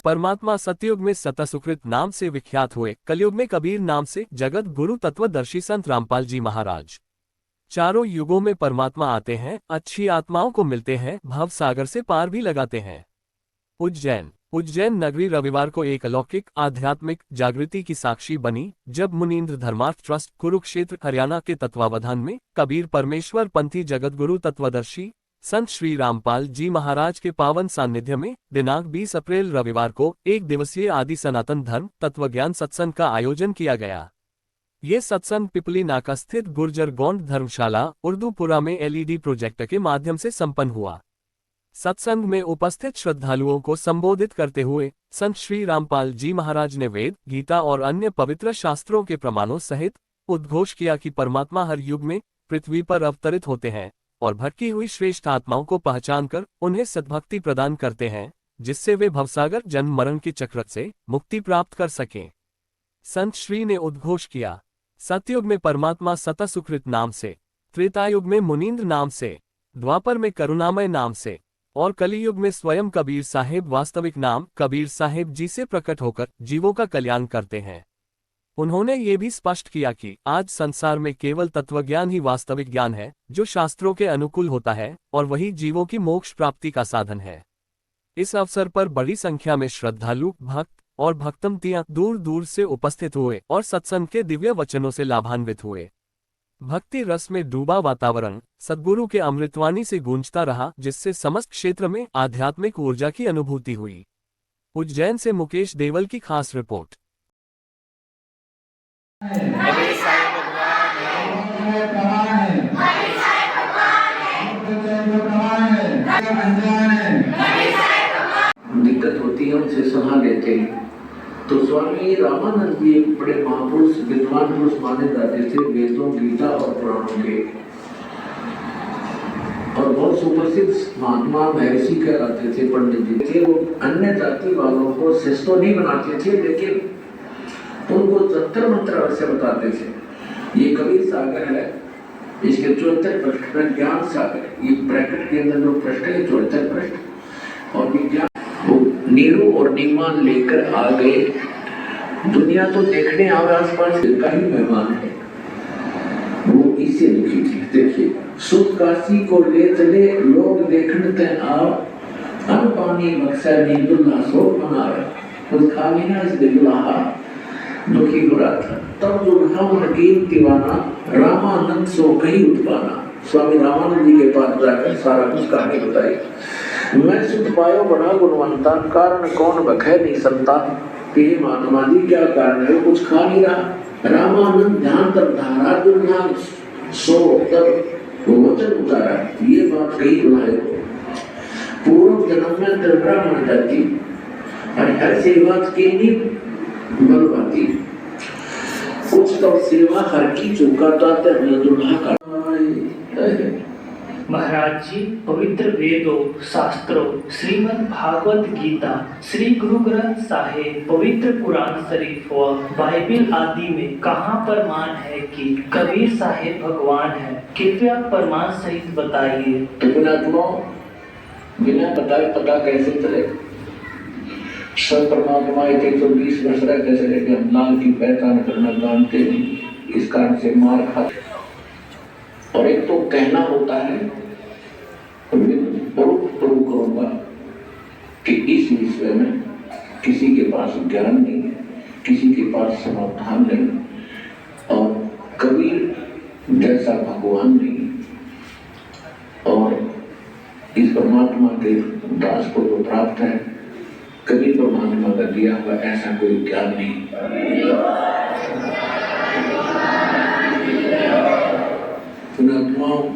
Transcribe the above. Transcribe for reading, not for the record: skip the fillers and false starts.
परमात्मा सतयुग में सतसुकृत नाम से विख्यात हुए, कलयुग में कबीर नाम से जगत गुरु तत्वदर्शी संत रामपाल जी महाराज। चारों युगों में परमात्मा आते हैं, अच्छी आत्माओं को मिलते हैं, भव सागर से पार भी लगाते हैं। उज्जैन नगरी रविवार को एक अलौकिक आध्यात्मिक जागृति की साक्षी बनी, जब मुनीन्द्र धर्मार्थ ट्रस्ट कुरुक्षेत्र हरियाणा के तत्वावधान में कबीर परमेश्वर पंथी जगतगुरु तत्वदर्शी संत श्री रामपाल जी महाराज के पावन सानिध्य में दिनांक 20 अप्रैल रविवार को एक दिवसीय आदि सनातन धर्म तत्वज्ञान सत्संग का आयोजन किया गया। ये सत्संग पिपली नाका स्थित गुर्जर गौंड धर्मशाला उर्दूपुरा में LED प्रोजेक्टर के माध्यम से संपन्न हुआ। सत्संग में उपस्थित श्रद्धालुओं को संबोधित करते हुए संत श्री रामपाल जी महाराज ने वेद, गीता और अन्य पवित्र शास्त्रों के प्रमाणों सहित उद्घोष किया कि परमात्मा हर युग में पृथ्वी पर अवतरित होते हैं और भटकी हुई श्रेष्ठ आत्माओं को पहचानकर उन्हें सद्भक्ति प्रदान करते हैं, जिससे वे भवसागर जन्म मरण के चक्र से मुक्ति प्राप्त कर सकें। संत श्री ने उद्घोष किया, सतयुग में परमात्मा सतसुकृत नाम से, त्रेतायुग में मुनीन्द्र नाम से, द्वापर में करुणामय नाम से और कलियुग में स्वयं कबीर साहेब वास्तविक नाम कबीर साहेब जी से प्रकट होकर जीवों का कल्याण करते हैं। उन्होंने ये भी स्पष्ट किया कि आज संसार में केवल तत्वज्ञान ही वास्तविक ज्ञान है, जो शास्त्रों के अनुकूल होता है और वही जीवों की मोक्ष प्राप्ति का साधन है। इस अवसर पर बड़ी संख्या में श्रद्धालु, भक्त और भक्तमतियां दूर दूर से उपस्थित हुए और सत्संग के दिव्य वचनों से लाभान्वित हुए। भक्ति रस में डूबा वातावरण सद्गुरु के अमृतवाणी से गूंजता रहा, जिससे समस्त क्षेत्र में आध्यात्मिक ऊर्जा की अनुभूति हुई। उज्जैन से मुकेश देवल की खास रिपोर्ट। दिक्कत होती है उनसे सलाह लेते हैं। तो स्वामी रामानंद जी एक बड़े महापुरुष विद्वान पुरुष माने जाते थे, वेदों, गीता और पुराणों के, और बहुत सुप्रसिद्ध महात्मा महर्षि कहलाते थे। पंडित जी थे, वो अन्य जाति वालों को शिष्य तो नहीं बनाते थे, लेकिन उनको जंतर मंत्र अवश्य बताते थे। ये कबीर सागर है, इसके 74 पृष्ठ में ज्ञान सागर, ये ब्रैकेट के अंदर जो पृष्ठ है 74 पृष्ठ, और विज्ञान नीरू और नीमान लेकर आ गए। दुनिया तो देखने आवे आसपास का ही मेहमान है, वो इसे लिखी थी। देखिए, सुख काशी को ले चले लोग देखने ते आओ, अन पानी बक्सा नी दुल्हा सो मनावे, उस खाली ना इस दुल्हा दुखी हो रहा था। तब दुल्हा नकीम दीवाना रामानंद सो कहीं उत्पाना, स्वामी रामानंद जी के पास जाकर सारा कुछ कहानी बताई। मैं सुध पायो बड़ा गुणवंता, कारण कौन बखे नहीं संता। कि महात्मा जी क्या कारण है, कुछ खा नहीं रहा। रामानंद ध्यान तब धारा दुल्हा सो तब वचन उतारा, ये बात कही बुलाए। पूर्व जन्म में त्रिपुरा जाती और हर सेवा की नहीं बलवाती, कुछ तो सेवा हर की चुकाता दुल्हा का। महाराज जी पवित्र वेदों, शास्त्रों, श्रीमद् भागवत गीता, श्री गुरु ग्रंथ साहिब, पवित्र कुरान शरीफ व बाइबिल आदि में कहाँ प्रमाण है कि कबीर साहेब भगवान है? कृपया प्रमाण सहित बताइए। बिना बताए पता कैसे चले? सब परमात्मा 120 वर्ष रह कैसे लेके हम लाल की पहचान करना जानते नहीं, इस कारण से मार खाते। और एक तो कहना होता है, प्रभु करूंगा कि इस विषय में किसी के पास ज्ञान नहीं है, किसी के पास समाधान नहीं, और कबीर जैसा भगवान नहीं, और इस परमात्मा के दास को जो प्राप्त है, कभी परमात्मा का दिया हुआ ऐसा कोई ज्ञान नहीं। पुणात्माओं